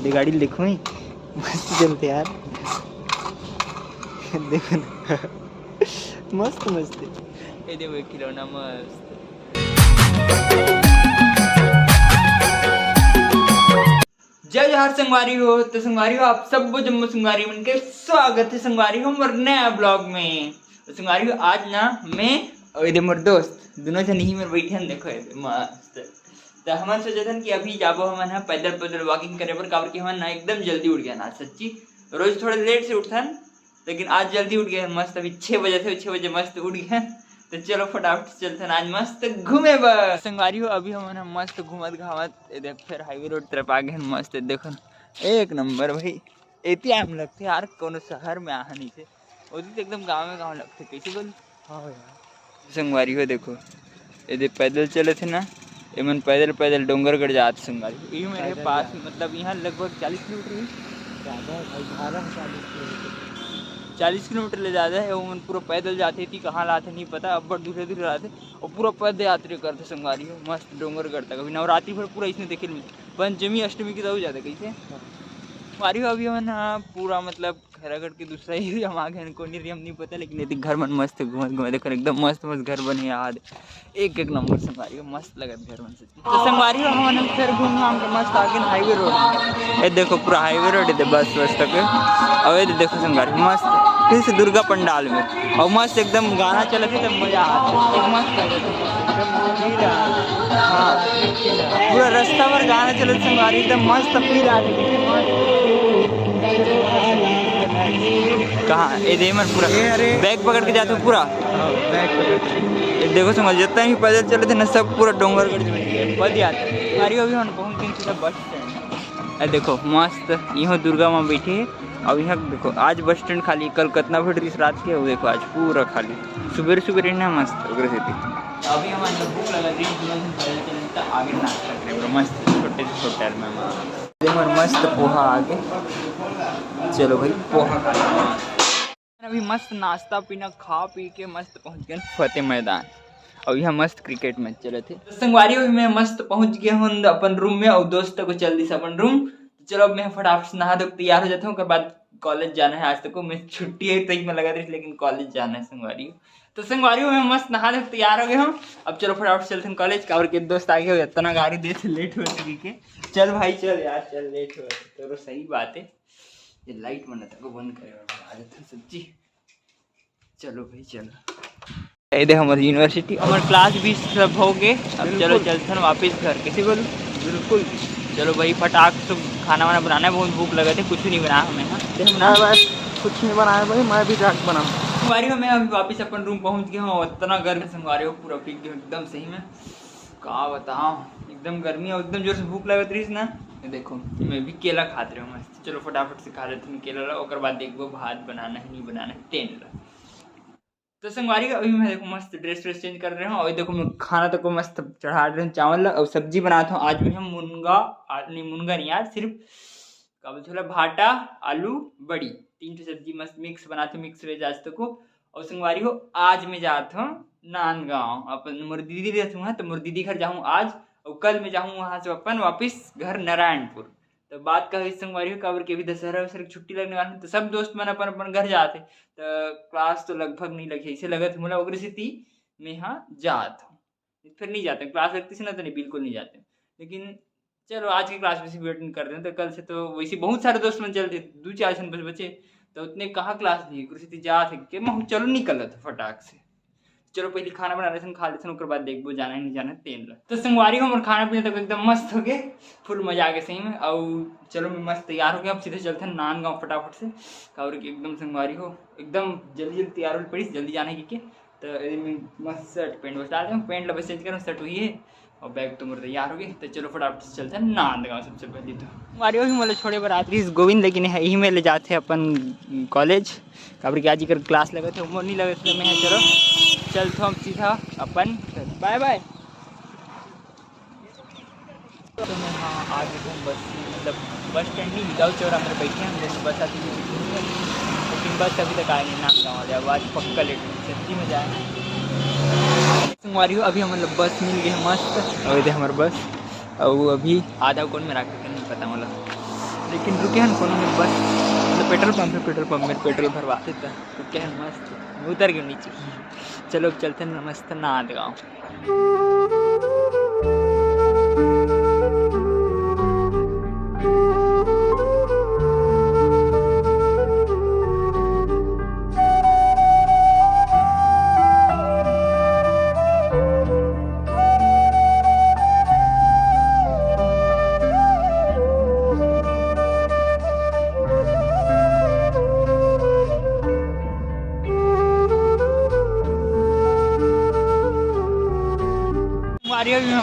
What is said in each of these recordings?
ये गाड़ी देखो ही मस्त चलते यार। देखो ना मस्त मस्त ये देखो एक खिलौना मस्त। जय जवाहर संगवारी हो। तो संगवारी हो आप सब जम्मू संगवारी मन के स्वागत है संगवारी हो मोर नया ब्लॉग में। तो संगवारी हो आज ना मैं और ये मोर दोस्त दोनों जन ही में बैठे हैं देखो मस्त। तो हमन सोचतन कि अभी जाबो हमन है पैदल पैदल वॉकिंग करे पर काबर कि हमन ना एकदम जल्दी उठ गया ना सच्ची। रोज थोड़ा लेट से उठथन लेकिन आज जल्दी उठ गए मस्त। अभी 6 बजे थे 6 बजे मस्त उठ गए। तो चलो फटाफट चलते आज मस्त घूमे बस संगवारी हो। अभी हम मस्त घूमत घामत देख फिर हाईवे रोड तरफ आ गए मस्त देखो एक नंबर भाई। इतनी आम लगते यार कोनो शहर में आहा नहीं थे उदी तो एकदम गाँव में गाँव लगते कैसे बोल। हाँ यार संगवारी हो देखो ये पैदल चले थे ना ये मन पैदल पैदल डोंगरगढ़ जाते संगवारी ये मेरे पास मतलब यहाँ लगभग 40 किलोमीटर ज़्यादा है 40 किलोमीटर ले ज़्यादा है। वो पूरा पैदल जाते थी कहाँ लाते नहीं पता अब धीरे धीरे लाते और पूरा पद यात्री करते संगवारी हो मस्त डोंगरगढ़ तक। अभी नवरात्रि भर पूरा इसमें देखे पंचमी अष्टमी की तो जाता कैसे मारी हो। अभी हम पूरा मतलब खैरागढ़ की दूसरा ही हम आ गए को नहीं हम नहीं पता लेकिन यदि घर मन मस्त घूम घूम देखो एकदम मस्त मस्त घर बने याद एक नंबर संगवारी हो मस्त लगत घर मन से। तो संगवारी हो हम फिर घूम घाम के मस्त आ गए हाईवे रोड। ये देखो पूरा हाईवे रोड है बस बस तक और ये देखो संगवारी मस्त फिर से दुर्गा पंडाल में और मस्त एकदम गाना चला थे तब मजा आता मस्त हाँ पूरा रास्ता पर गाना चले संगवारी एकदम मस्त फील आ कहाँ ये देमन पूरा बैग पकड़ के जाते हो पूरा बैग पकड़ देखो समझ जितना भी पैदल चले थे ना सब पूरा डोंगरगढ़ बद याद अरे अभी हम पहुँच गए सीधा बस स्टैंड। देखो मस्त यहाँ दुर्गा माँ बैठी है और यहाँ देखो आज बस स्टैंड खाली कल कितना भीड़ इस रात के वो देखो आज पूरा खाली सुबह सुबह रहना मस्त अभी हमारे भूख लगा रही आगे नाश्ता करें मस्त छोटे से होटल में मस्त पोहा आगे चलो भाई पोहा अभी मस्त नाश्ता पीना खा पी के मस्त पहुंच गए फतेह मैदान और यहाँ मस्त क्रिकेट मैच चले थे। संगवारी में मस्त पहुंच गया हूँ अपन रूम में और दोस्त को चल दी अपन रूम। चलो अब मैं फटाफट से नहा धो तैयार हो जाता हूँ उसके बाद कॉलेज जाना है। आज तक मैं छुट्टी है तक में लगा रही लेकिन कॉलेज जाना है संगवारी। तो संगवारी में मस्त नहा धो तैयार हो गए हम। अब चलो फटाफट चलते हैं कॉलेज का और के दोस्त आगे हो इतना गाड़ी दे थे लेट हो चुकी के चल भाई चल यार चल लेट हो तो सही बात है ये लाइट बना था को बंद करे सच्ची। चलो भाई चलो ये हमारी यूनिवर्सिटी हमारे क्लास भी सब हो गए। अब चलो चलते हैं वापस घर कैसे बोलूँ बिल्कुल। चलो भाई फटाक से खाना वाना बनाना है बहुत भूख लगे थे कुछ नहीं बनाया हमें कुछ नहीं बनाया भाई मैं भी जाके बनाऊँ। संगवारी हो मैं अभी वापस अपन रूम पहुंच गया हूँ इतना गर्मी संगवारी हो पूरा पीक गया एकदम सही में कहा बताओ एकदम गर्मी है एकदम जोर से भूख लग रही ना। देखो मैं भी केला खाते रहा मस्त। चलो फटाफट से खा लेते हैं केला और बाद देखो भात बनाना है नहीं बनाना है तेन ला। तो संगवारी का अभी मैं देखो मस्त ड्रेस चेंज कर रहे हूँ और देखो मैं खाना तक को मस्त चढ़ा रहे हैं चावल और सब्जी बनाता हूँ। आज भी हम मुनगा नहीं यार सिर्फ क्या बोलते भाटा आलू बड़ी 3 सब्जी मस्त मिक्स बनाते मिक्स वेज आज तक को। और संगवारी हो आज मैं जाता हूँ नांदगांव अपन मोर दीदी रहती हूँ तो मोर दीदी घर जाऊँ आज और कल मैं जाऊँ वहाँ से अपन वापस घर नारायणपुर। तो बात का संगवारी हो काबर के भी दशहरा वशहरा छुट्टी लगने वाली तो सब दोस्त मन अपन अपन घर जाते तो क्लास तो लगभग नहीं लगी ऐसे लगा था अग्र स्थिति में यहाँ जाता हूँ फिर नहीं जाते क्लास लगती से ना तो नहीं बिल्कुल नहीं जाते लेकिन चलो आज की क्लास में भी अटेंड कर रहे हैं। तो कल से तो वैसे बहुत सारे दोस्त मन चलते 2-4 जन बचे तो उतने कहाँ क्लास दी गुरु जा थे चलो निकल था फटाक से। चलो पहले खाना बना रहे खा लेते उसके बाद देखो जाना नहीं जाना तेल तो संगवारी हो खाना पीना तक एकदम मस्त हो गए फुल मजा आ गया सही में। और चलो मैं मस्त तैयार हो गया अब सीधे चलते हैं नांदगांव फटाफट से और एकदम संगवारी हो एकदम जल्दी जल्दी तैयार हो पड़ी जल्दी जाने की तो मस्त शर्ट पेंट बस डाल दूँ पेंट बस चेंज करूँ शर्ट हुई है और बैग तो मेरे तैयार हो गई। तो चलो फटाफट से चलते हैं नांदगांव सबसे पहले तो हमारी होगी मतलब छोड़े बरातरी गोविंद लेकिन यही में ले जाते हैं अपन कॉलेज काबर की आज कर क्लास लगे थे उम्र नहीं लगे थे मैं चलो चलते हम सीधा अपन बाय बाय। तो मैं हाँ आ गया हूँ बस मतलब बस स्टैंड नहीं विदाउट चौरा मेरे बैठे हैं जैसे बस आती है लेकिन बस अभी तक आएंगे नांदगांव वाले अब आज पक्का लेट सच्ची में जाए संगवारी हो। अभी हम मतलब बस मिल गई मस्त और इधर हमारे बस और अभी आधा कौन में रख नहीं पता मतलब लेकिन रुके हैं कोनो में बस मतलब पेट्रोल पंप में पेट्रोल भरवा देता रुके हैं मस्त उतर गए नीचे। चलो अब चलते हैं मस्त नाद गाँव।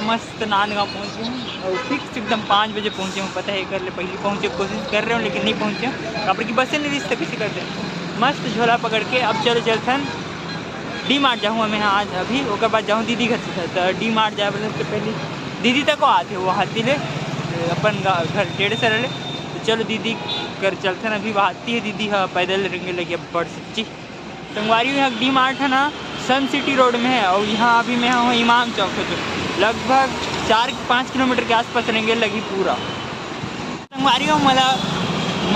मस्त नांदगांव पहुँचे हैं और फिक्स एकदम 5 बजे पहुँचे हूँ। पता है कर ले पहले पहुँचे कोशिश कर रहे हो लेकिन नहीं पहुँचे कपड़े की बसें नहीं रिश्ते किसी करते मस्त झोला पकड़ के अब चलो चलथन डी मार्ट जाऊँ मैं आज अभी और बाद जाऊँ दीदी घर से तो डी मार्ट जाए मतलब के पहले दीदी तक आते वो हाथी ले अपन घर 1.5 रहे तो चलो दीदी घर चलथन अभी आती है दीदी हाँ पैदल रेंगे लगी अब बड़ सच्ची संगवारी यहाँ डी मार्ट है ना सन सिटी रोड में है और यहाँ अभी मैं हूँ इमाम चौक है तो लगभग 4-5 किलोमीटर के आसपास रहेंगे लगी पूरा संगवारी हो मला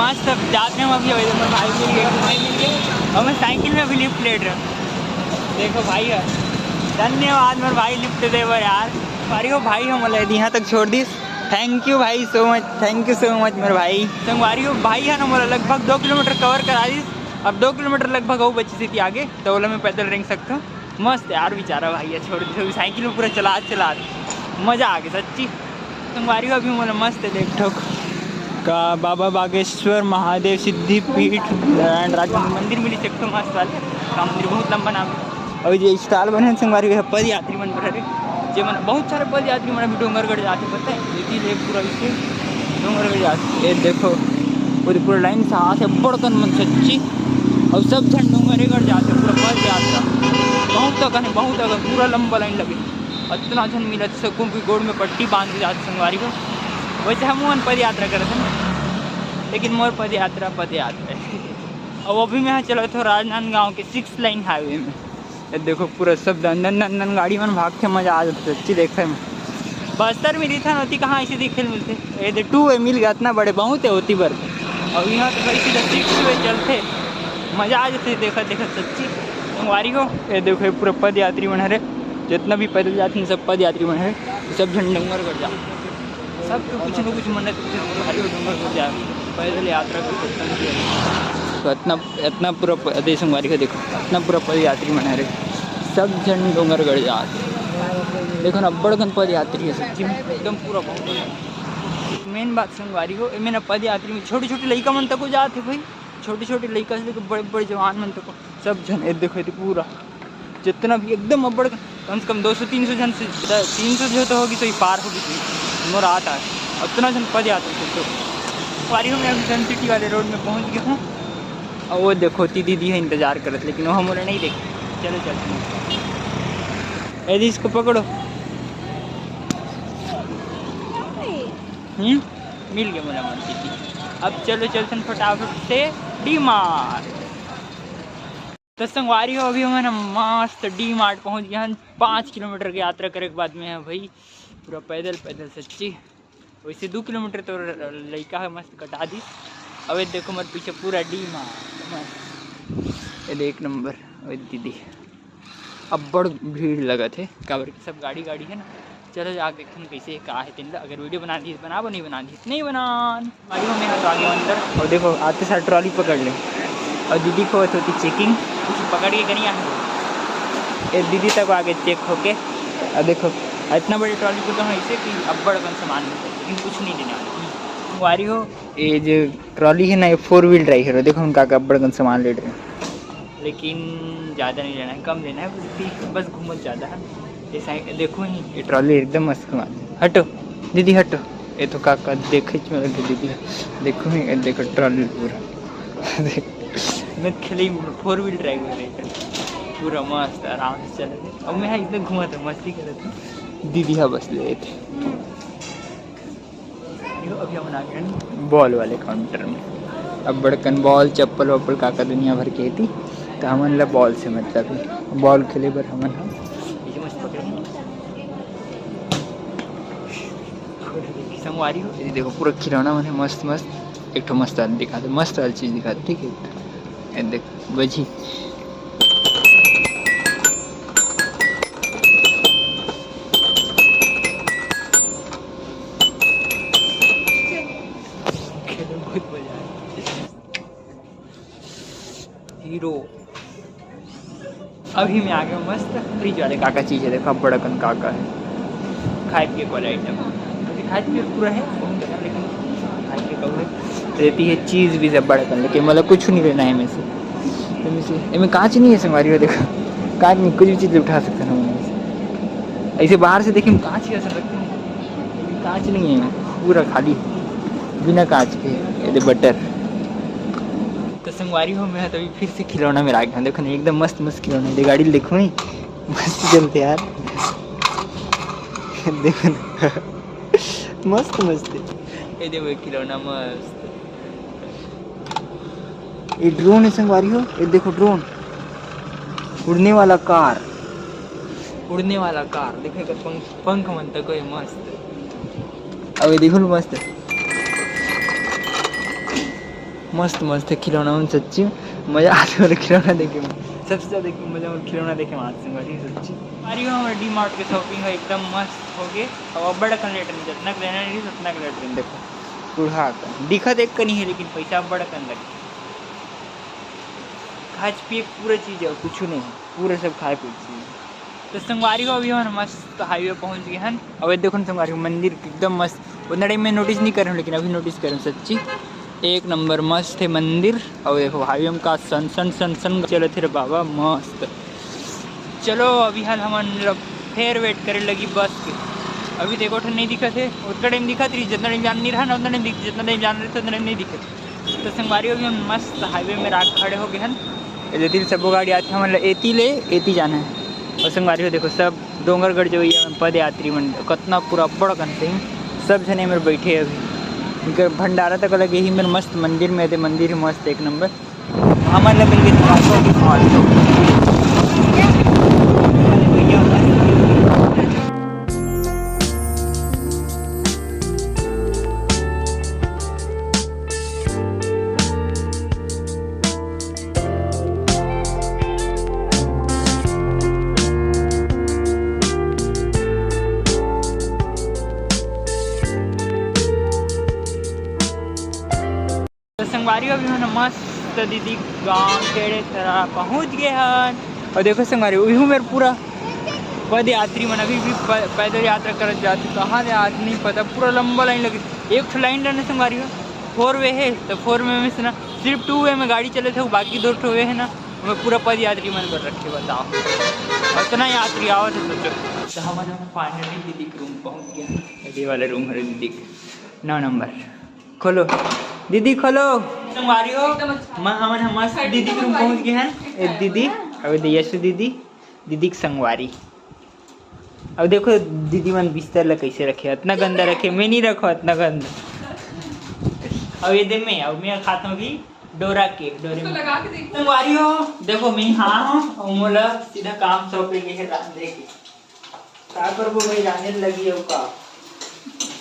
मस्त जाते हैं अभी भाई मिल गए और मैं साइकिल में अभी लिफ्ट ले रहा हूँ। देखो भाई है धन्यवाद मेरे भाई लिफ्ट दे यार भाई हो भाई हो मतलब यहाँ तक छोड़ दी थैंक यू भाई so much thank you so much मेरे भाई संगवारी हो भाई है ना मोला लगभग 2 किलोमीटर कवर करा दी अब 2 किलोमीटर लगभग वो बची थी आगे तो बोला मैं पैदल रेंग सकता हूँ मस्त यार बेचारा भाई है छोड़ दी साइकिल में पूरा चला मज़ा आ गया सच्ची संगवारी अभी मतलब मस्त है देख ठोक का बाबा बागेश्वर महादेव सिद्धि पीठ राज मंदिर मिली सकते मस्त वाले का मंदिर बहुत लंबा नाम है और ये स्टॉल बने संगवारी पद यात्री मन पर जो मन बहुत सारे पद यात्री मन भी डोंगरगढ़ जाते पता है ये पूरा इसे डोंगरगढ़ जाते ये देखो पूरी लाइन से हाथ से बड़कन मन सच्ची और सब जन डोंगरगढ़ जाते पूरा पद यात्रा बहुत अगर पूरा लंबा लाइन लगे इतना जन मिला सबको की गोड़ में पट्टी बांध के जाते संगवारी को वैसे हम पद यात्रा करे थे ना लेकिन मोर पद यात्रा है और वो भी मैं चला था राजनांदगांव के 6 लाइन हाईवे में ये देखो पूरा सब नंदन गाड़ी में भाग के मज़ा आ जाता अच्छी देखे में बस्तर मिली था होती कहाँ ऐसे देखे मिलते ये 2 वे मिल गया इतना बड़े बहुत है होती बर और यहाँ तो भाई सीधा 6 वे चलते मज़ा आ जाते देखा सच्ची संगवारी को ये देखो पूरा पद यात्री बना रहे जितना भी पैदल जाते हैं सब पद यात्री बना रहे सब डोंगरगढ़ जा सब तो कुछ न कुछ मन्नत डोंगरगढ़ जा पैदल यात्रा तो इतना पूरा देश संगवारी का देखो इतना पूरा पद यात्री बना रहे सब जन डोंगरगढ़ जाते देखो ना बड़गन पद यात्री है सच्ची में एकदम पूरा बहुत मेन बात संगवारी को मैंने पद यात्री में छोटे लड़का मन तक को जाते भाई छोटे लड़का से लेकर बड़े जवान मन तक सब जन देखो पूरा जितना भी एकदम अब्बड़ कम से कम 200-300 जन से 300 जो तो होगी तो ही पार होगी मोर आता है उतना जन पद यात्री तो वारी में अभी सन सिटी वाले रोड में पहुंच गया हूँ और वो देखो दीदी है इंतज़ार करते लेकिन वो हमारे नहीं देखे चलो चलते यदि इसको पकड़ो मिल गया मोला मन दीदी अब चलो चलते फटाफट से डी मार्ट तो संगवारी हो अभी हमारा मस्त डी मार्ट पहुँच गया 5 किलोमीटर की यात्रा करे के बाद में है भाई पूरा पैदल सच्ची वैसे 2 किलोमीटर तो लड़का है मस्त कटा दी अब ये देखो मत पीछे पूरा डी मार्ट ये 1 नंबर और दीदी अब बड़ भीड़ लगा थे काबर की सब गाड़ी है ना चलो जाके देखते हैं कैसे कहा है तीन अगर वीडियो बना दी बना नहीं बना दी नहीं बना गाड़ी में हाथ आगे अंदर और देखो आते साथ ट्रॉली पकड़ ले और दीदी को होती चेकिंग कुछ पकड़ के करिए ये दीदी तक आगे चेक होके और देखो इतना बड़ी ट्रॉली को तो ऐसे कि अब बड़कन सामान लेकिन कुछ नहीं देने वाले वारी हो ये जो ट्रॉली है ना ये 4 व्हील ड्राइव है देखो उनका बड़कन सामान ले रहे हैं लेकिन ज़्यादा नहीं लेना है कम लेना है बस घूमत ज़्यादा है ये साइड देखो ये ट्रॉली एकदम मस्त कमा हटो दीदी हटो ये तो काका देखे दीदी देखो ये देखो ट्रॉली पूरा मैं खेली 4 व्हील ड्राइव है पूरा मस्त आराम से चले थे और मैं इतना घूमा था मस्ती कर रहे थे दीदी हाँ बस ले थे अभी हम आ गए बॉल वाले काउंटर में अब बड़कन बॉल चप्पल वप्पल काका दुनिया भर के थी तो हमन ला बॉल से मतलब बॉल खेले बर हमन हम संगवारी हो देखो पूरा खिलौना मन है मस्त एक ठो मस्त वाला दिखा दे, मस्त वाली चीज़ दिखा दे, ठीक है। ये देख बजी बहुत मजा आया। हीरो अभी मैं आ गया मस्त फ्रिज वाले काका चीज़ है, देखो बड़कन काका है, खाए पिए वाला आइटम अभी खाए पिए पूरा है, लेकिन खाए पिए का रहती है चीज़ भी सब बड़कन, लेकिन मतलब कुछ नहीं लेना है में से, इनमें कांच नहीं है संगवारी हो, देखो कांच नहीं, कुछ भी चीज़ उठा सकते हैं हम ऐसे बाहर से देखिए कांच ही ऐसा लगता है, कांच नहीं है, पूरा खाली बिना कांच के। ये बटर तो संगवारी हो, मैं तो अभी फिर से खिलौना में आ गया, देखो ना एकदम मस्त मस्त खिलौना है, गाड़ी देखो ही मस्त चलते यार, देखो ना मस्त मस्त है, ये देखो खिलौना मस्त, ये ड्रोन है संगवारी हो, ये देखो ड्रोन, उड़ने वाला कार, उड़ने वाला कार देखेगा, पंख मन तक है मस्त। अब ये देखो मस्त मस्त मस्त है खिलौना, उन सच्ची मजा आते वाले खिलौना देखे में, सबसे ज़्यादा मजा और खिलौना देखे में आते हैं सच्ची। अरे हमारे डी मार्ट के शॉपिंग है एकदम मस्त हो गए, और बड़ा कन लेटर नहीं, जितना लेना नहीं उतना लेटर नहीं, देखो बूढ़ा का दिखा देख कर नहीं है, लेकिन पैसा बड़ा कन लगे, खाच पिए पूरा चीज़ है, कुछ नहीं है, पूरा सब खाए पिए चीज़। तो संगवारी को अभी हम मस्त हाईवे पहुंच गए हैं, अब देखो ना संगवारी मंदिर एकदम मस्त, उतना टाइम मैं नोटिस नहीं कर रहा हूँ, लेकिन अभी नोटिस करूँ सच्ची एक नंबर मस्त है मंदिर। और देखो हाईवे में का सन सन सन सन चले थे बाबा मस्त। चलो अभी हाल हम फिर वेट करे लगी बस के, अभी देखो नहीं दिखा थे, उतना टाइम दिखा थी, जितना टाइम जान नहीं रहा ना उतना टाइम दिख, जितना टाइम जान रहे थे उतना टाइम नहीं दिखे। तो संगवारी अभी हम मस्त हाईवे में रात खड़े हो गए हैं, इधर सब गाड़ी आती है, मतलब एती जाना है। और संगवारी देखो सब डोंगरगढ़ जो है पद यात्री मन कितना पूरा बड़ कन सब जने मेरे बैठे अभी भंडारा तक लगे ही मेरे मस्त मंदिर में थे, मंदिर मस्त एक नंबर हमारे मिल गई। संगवारी अभी हम मस्त दीदी गांव खेड़े तरह पहुंच गए हैं। और देखो संगवारी वही मेरे पूरा पद यात्री मन अभी भी पैदल यात्रा कर जाते, कहाँ से आज नहीं पता, पूरा लंबा लाइन लगी, एक तो लाइन रहने संगवारी हो 4 वे है, तो 4 वे में से ना सिर्फ 2 वे में गाड़ी चले थे, बाकी 2 वे है ना मैं पूरा पद यात्री मन कर रखे, बताओ इतना यात्री आओ थे सोचो। तो हमारे फाइनली दीदी के रूम पहुँच गया, ये वाले रूम है दीदी के 9 नंबर। खोलो दीदी खोलो, संगवारी हो हमारे मस्त दीदी के रूम पहुँच गए हैं, एक दीदी और यशु दीदी, दीदी की संगवारी। अब देखो दीदी मन बिस्तर ला कैसे रखे, इतना गंदा रखे, मैं नहीं रखो इतना गंदा। अब ये दे मैं अब मैं खाता हूँ कि डोरा के डोरे में संगवारी हो, देखो मैं हाँ हूँ और मोला सीधा काम सौंपेंगे है रांधे के, क्या करबो भाई रांधे लगी है का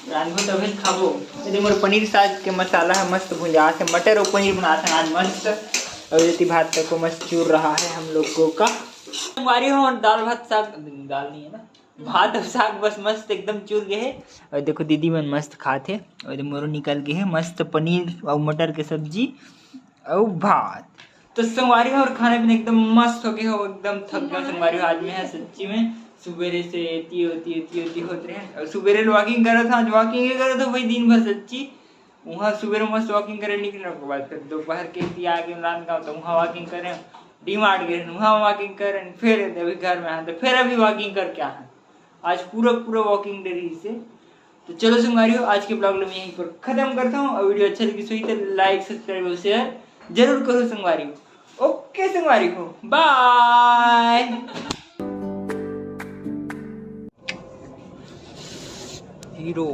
रांधो तभी खाबो। यदि मोर पनीर साग के मसाला है मस्त भुंजा से, मटर और पनीर बनाते हैं आज मस्त, और यदि भात तक को मस्त चूर रहा है हम लोगों का। संगवारी हो दाल भात साग, दाल नहीं है ना, भात और साग बस मस्त एकदम चूर गए है। और देखो दीदी मन मस्त खाते, और मोरो निकल गए है मस्त पनीर और मटर के सब्जी और भात। तो संगवारी हो और खाने पीने एकदम मस्त हो गए हो, एकदम थक गया संगवारी हो आज में है सच्ची में, सुबेरे से एती होते रहे। और सुबेरे वॉकिंग करा था, आज वॉकिंग करा था भाई दिन भर सच्ची, वहाँ सुबेरे मस्त वॉकिंग करे निकलने के बाद फिर दोपहर के आगे राजगाँव तो वहाँ वॉकिंग करें, डी मार्ट गए वहाँ वॉकिंग करें, फिर अभी घर में आए तो फिर अभी वॉकिंग करके आए, आज पूरा वॉकिंग डे रही से। तो चलो संगवारी हो आज के ब्लॉग में यहीं पर खत्म करता हूँ, और वीडियो अच्छा लगी तो लाइक सब्सक्राइब और शेयर जरूर करो संगवारी हो। ओके संगवारी हो बाय। हीरो